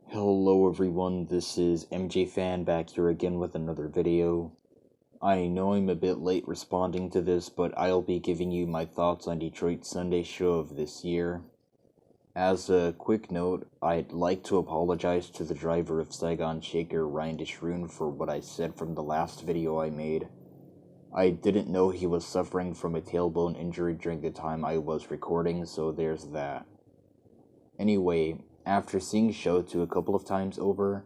Hello everyone, this is MJ Fan back here again with another video. I know I'm a bit late responding to this, but I'll be giving you my thoughts on Detroit's Sunday show of this year. As a quick note, I'd like to apologize to the driver of Saigon Shaker, Ryan DeShroon, for what I said from the last video I made. I didn't know he was suffering from a tailbone injury during the time I was recording, so there's that. Anyway, after seeing Show 2 a couple of times over,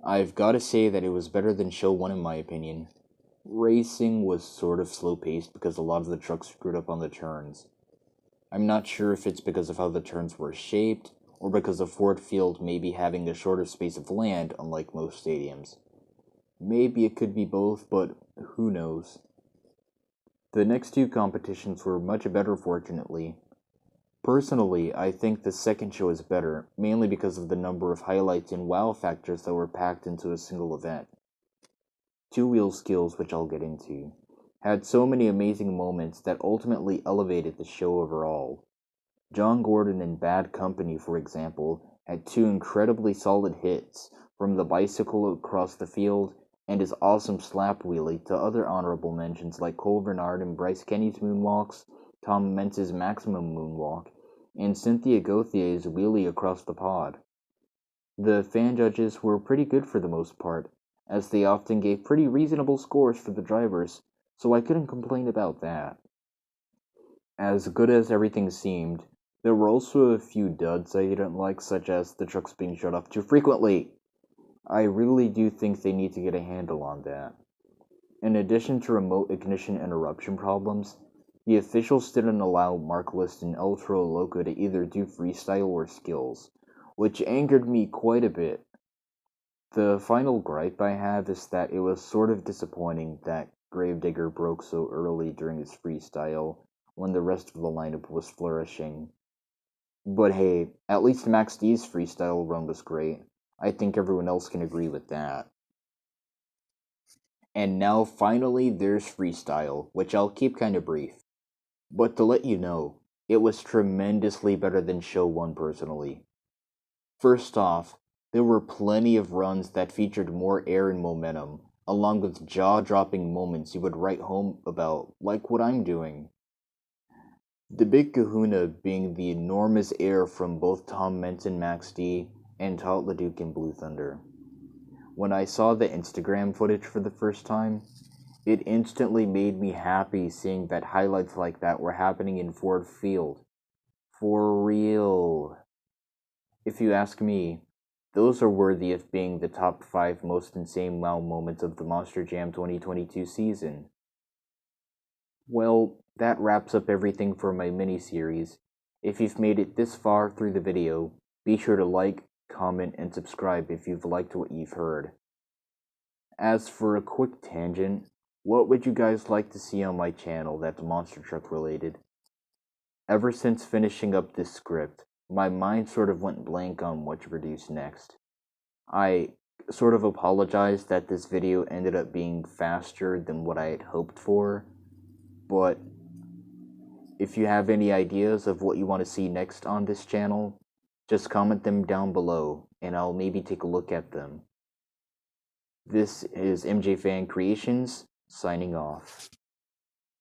I've gotta say that it was better than Show 1 in my opinion. Racing was sort of slow-paced because a lot of the trucks screwed up on the turns. I'm not sure if it's because of how the turns were shaped, or because of Ford Field maybe having a shorter space of land unlike most stadiums. Maybe it could be both, but who knows. The next two competitions were much better fortunately. Personally, I think the second show is better, mainly because of the number of highlights and wow factors that were packed into a single event. Two-wheel skills, which I'll get into, had so many amazing moments that ultimately elevated the show overall. John Gordon and Bad Company, for example, had two incredibly solid hits, from the bicycle across the field and his awesome slap wheelie to other honorable mentions like Cole Bernard and Bryce Kenny's moonwalks, Tom Mentz's maximum moonwalk, and Cynthia Gauthier's wheelie across the pod. The fan judges were pretty good for the most part, as they often gave pretty reasonable scores for the drivers, so I couldn't complain about that. As good as everything seemed, there were also a few duds I didn't like, such as the trucks being shut off too frequently. I really do think they need to get a handle on that. In addition to remote ignition interruption problems, the officials didn't allow Mark List and El Toro Loco to either do freestyle or skills, which angered me quite a bit. The final gripe I have is that it was sort of disappointing that Gravedigger broke so early during his freestyle when the rest of the lineup was flourishing. But hey, at least Max D's freestyle run was great. I think everyone else can agree with that. And now finally there's freestyle, which I'll keep kinda brief. But to let you know, it was tremendously better than Show 1 personally. First off, there were plenty of runs that featured more air and momentum, along with jaw-dropping moments you would write home about, like what I'm doing. The big kahuna being the enormous air from both Tom Meents and Max D, and Todd LeDuc and Blue Thunder. When I saw the Instagram footage for the first time, it instantly made me happy seeing that highlights like that were happening in Ford Field. For real. If you ask me, those are worthy of being the top 5 most insane wow moments of the Monster Jam 2022 season. Well, that wraps up everything for my mini-series. If you've made it this far through the video, be sure to like, comment, and subscribe if you've liked what you've heard. As for a quick tangent, what would you guys like to see on my channel that's monster truck related? Ever since finishing up this script, my mind sort of went blank on what to produce next. I sort of apologize that this video ended up being faster than what I had hoped for, but if you have any ideas of what you want to see next on this channel, just comment them down below and I'll maybe take a look at them. This is MJ Fan Creations, signing off.